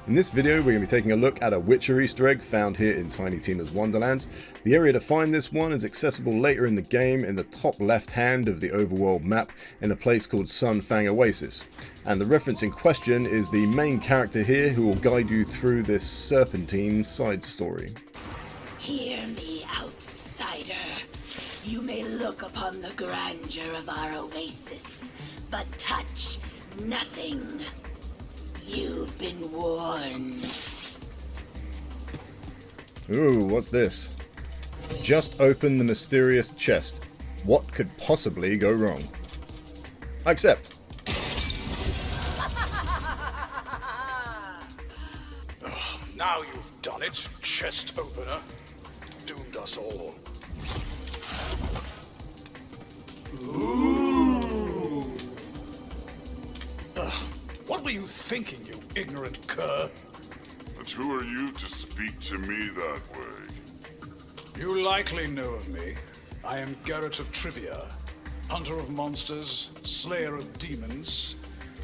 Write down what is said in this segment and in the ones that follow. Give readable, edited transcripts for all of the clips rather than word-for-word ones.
In this video we're going to be taking a look at a Witcher Easter egg found here in Tiny Tina's Wonderlands. The area to find this one is accessible later in the game in the top left hand of the overworld map in a place called Sunfang Oasis. And the reference in question is the main character here who will guide you through this serpentine side story. Hear me, outsider. You may look upon the grandeur of our oasis, but touch nothing. You've been warned. Ooh, what's this? Just open the mysterious chest. What could possibly go wrong? I accept. Now you've done it, chest opener. Doomed us all. Ooh. What were you thinking, you ignorant cur? And who are you to speak to me that way? You likely know of me. I am Garrett of Trivia, hunter of monsters, slayer of demons,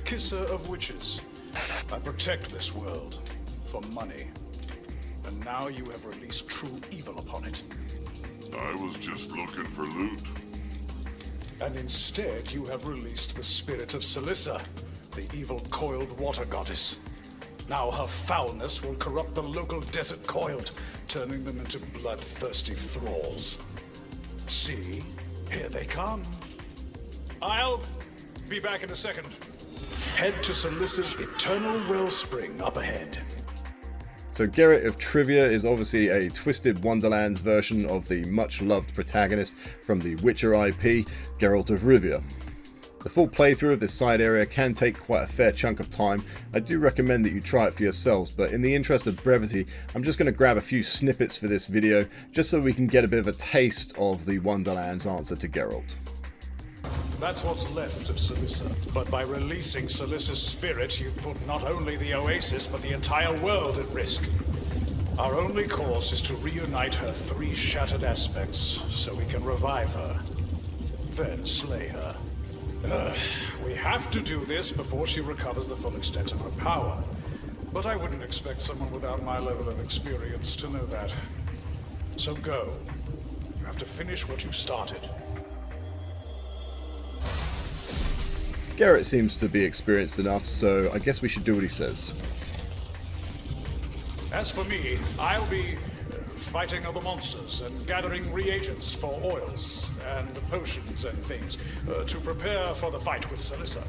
kisser of witches. I protect this world for money. And now you have released true evil upon it. I was just looking for loot. And instead you have released the spirit of Celissa, the evil coiled water goddess. Now her foulness will corrupt the local desert coiled, turning them into bloodthirsty thralls. See, here they come. I'll be back in a second. Head to Celissa's eternal wellspring up ahead. So Garrett of Trivia is obviously a twisted Wonderlands version of the much-loved protagonist from the Witcher IP, Geralt of Rivia. The full playthrough of this side area can take quite a fair chunk of time. I do recommend that you try it for yourselves, but in the interest of brevity, I'm just going to grab a few snippets for this video, just so we can get a bit of a taste of the Wonderlands answer to Geralt. That's what's left of Celissa. But by releasing Celissa's spirit, you've put not only the Oasis, but the entire world at risk. Our only course is to reunite her three shattered aspects, so we can revive her. Then slay her. We have to do this before she recovers the full extent of her power. But I wouldn't expect someone without my level of experience to know that. So go. You have to finish what you started. Garrett seems to be experienced enough, so I guess we should do what he says. As for me, I'll be fighting other monsters and gathering reagents for oils and potions and things to prepare for the fight with Celissa.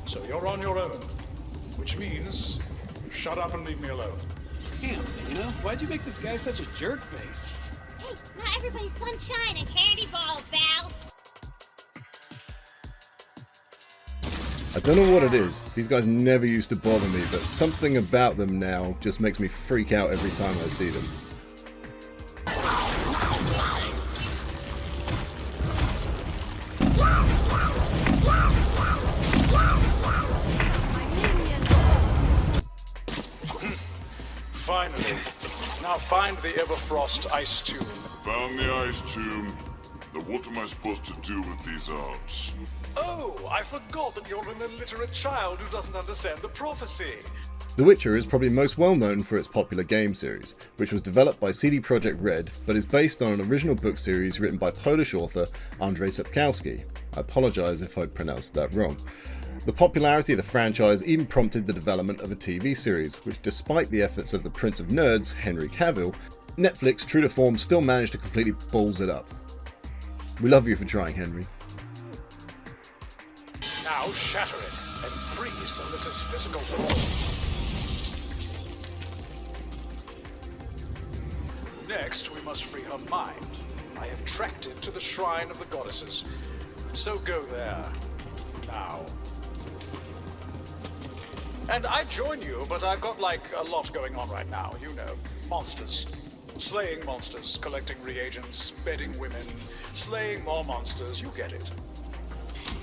So you're on your own, which means shut up and leave me alone. Damn, Tina, why'd you make this guy such a jerk face? Hey, not everybody's sunshine and candy balls, Val. I don't know what it is. These guys never used to bother me, but something about them now just makes me freak out every time I see them. Finally. Now find the Everfrost ice tomb. Found the ice tomb. Now what am I supposed to do with these arts? Oh, I forgot that you're an illiterate child who doesn't understand the prophecy. The Witcher is probably most well known for its popular game series, which was developed by CD Projekt Red, but is based on an original book series written by Polish author Andrzej Sapkowski. I apologise if I pronounced that wrong. The popularity of the franchise even prompted the development of a TV series, which despite the efforts of the Prince of Nerds, Henry Cavill, Netflix, true to form, still managed to completely balls it up. We love you for trying, Henry. Now shatter it and free Celissa's physical form. Next, we must free her mind. I have tracked it to the shrine of the goddesses. So go there. Now. And I'd join you, but I've got, a lot going on right now. You know, monsters. Slaying monsters, collecting reagents, bedding women, slaying more monsters, you get it.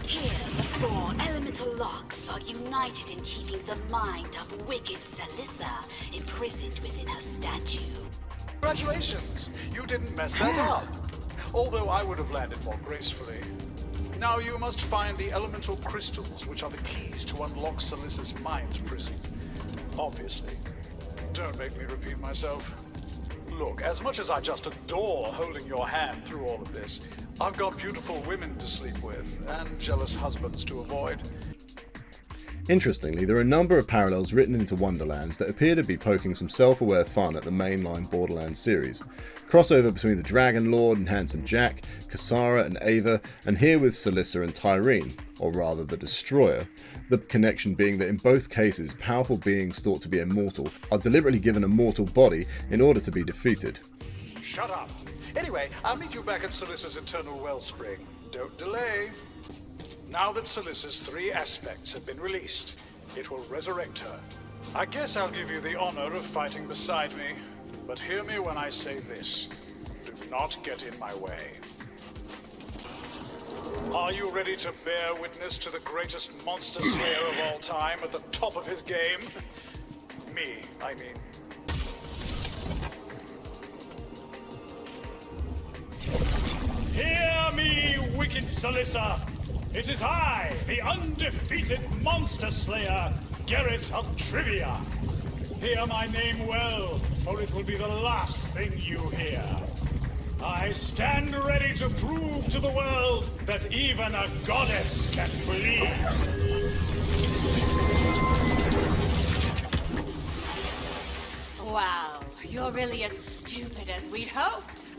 Here, the four elemental locks are united in keeping the mind of wicked Celissa imprisoned within her statue. Congratulations! You didn't mess that up. Although I would have landed more gracefully. Now you must find the elemental crystals, which are the keys to unlock Celissa's mind prison. Obviously. Don't make me repeat myself. Look, as much as I just adore holding your hand through all of this, I've got beautiful women to sleep with and jealous husbands to avoid. Interestingly, there are a number of parallels written into Wonderlands that appear to be poking some self-aware fun at the mainline Borderlands series. Crossover between the Dragon Lord and Handsome Jack, Cassara and Ava, and here with Celissa and Tyreen, or rather the Destroyer. The connection being that in both cases, powerful beings thought to be immortal are deliberately given a mortal body in order to be defeated. Shut up! Anyway, I'll meet you back at Celissa's Eternal Wellspring. Don't delay. Now that Celissa's 3 aspects have been released, it will resurrect her. I guess I'll give you the honor of fighting beside me, but hear me when I say this. Do not get in my way. Are you ready to bear witness to the greatest monster slayer of all time at the top of his game? Me, I mean. Hear me, wicked Celissa! It is I, the undefeated monster slayer, Garrett of Trivia. Hear my name well, or it will be the last thing you hear. I stand ready to prove to the world that even a goddess can bleed. Wow, you're really as stupid as we'd hoped.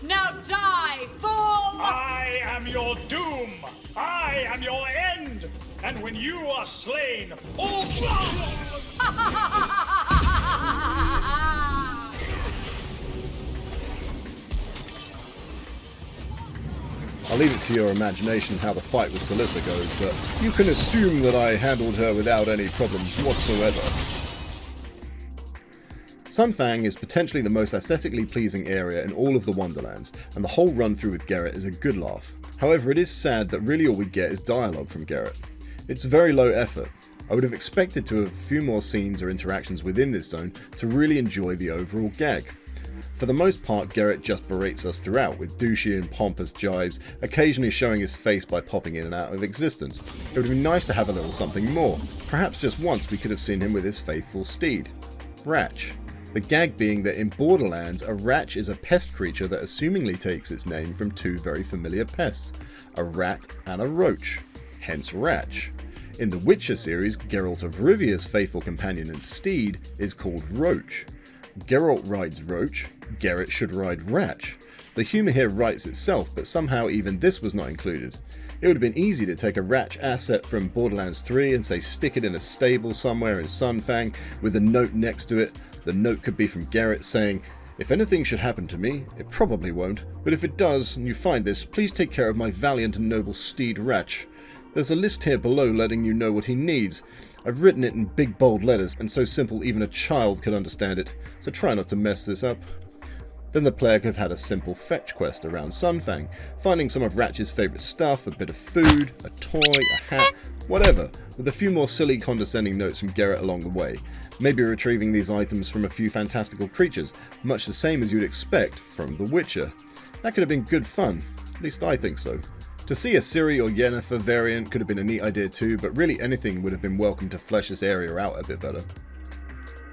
Now die, fool! I am your doom! I am your end! And when you are slain, all... I'll leave it to your imagination how the fight with Celissa goes, but you can assume that I handled her without any problems whatsoever. Sunfang is potentially the most aesthetically pleasing area in all of the Wonderlands, and the whole run through with Garrett is a good laugh. However, it is sad that really all we get is dialogue from Garrett. It's very low effort. I would have expected to have a few more scenes or interactions within this zone to really enjoy the overall gag. For the most part, Garrett just berates us throughout with douchey and pompous jibes, occasionally showing his face by popping in and out of existence. It would have been nice to have a little something more. Perhaps just once we could have seen him with his faithful steed, Ratch. The gag being that in Borderlands, a Ratch is a pest creature that assumingly takes its name from 2 very familiar pests, a rat and a roach, hence Ratch. In the Witcher series, Geralt of Rivia's faithful companion and steed is called Roach. Geralt rides Roach, Garrett should ride Ratch. The humour here writes itself, but somehow even this was not included. It would have been easy to take a Ratch asset from Borderlands 3 and say stick it in a stable somewhere in Sunfang with a note next to it. The note could be from Garrett saying, "If anything should happen to me, it probably won't, but if it does and you find this, please take care of my valiant and noble steed Ratch. There's a list here below letting you know what he needs. I've written it in big bold letters and so simple even a child could understand it, so try not to mess this up." Then the player could have had a simple fetch quest around Sunfang, finding some of Ratch's favourite stuff, a bit of food, a toy, a hat, whatever, with a few more silly condescending notes from Garrett along the way. Maybe retrieving these items from a few fantastical creatures, much the same as you'd expect from The Witcher. That could have been good fun, at least I think so. To see a Ciri or Yennefer variant could have been a neat idea too, but really anything would have been welcome to flesh this area out a bit better.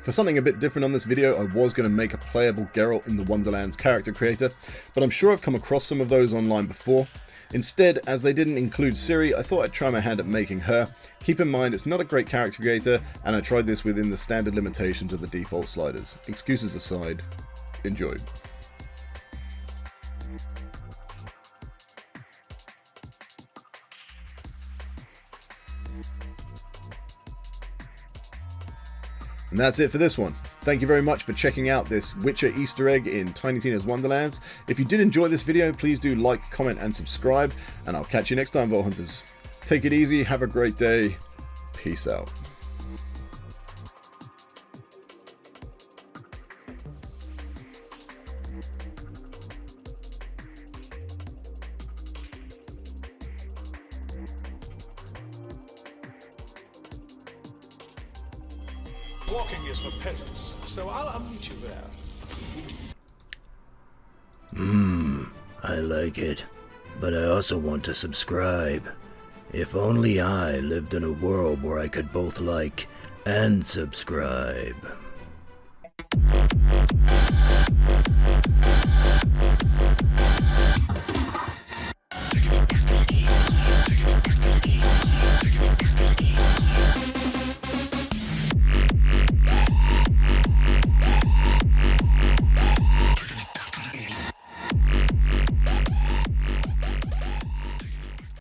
For something a bit different on this video, I was going to make a playable Geralt in the Wonderlands character creator, but I'm sure I've come across some of those online before. Instead, as they didn't include Ciri, I thought I'd try my hand at making her. Keep in mind, it's not a great character creator, and I tried this within the standard limitations of the default sliders. Excuses aside, enjoy. And that's it for this one. Thank you very much for checking out this Witcher Easter egg in Tiny Tina's Wonderlands. If you did enjoy this video, please do like, comment and subscribe, and I'll catch you next time, Vault Hunters. Take it easy, have a great day, peace out. Walking is for peasants, so I'll meet you there. I like it, but I also want to subscribe. If only I lived in a world where I could both like and subscribe.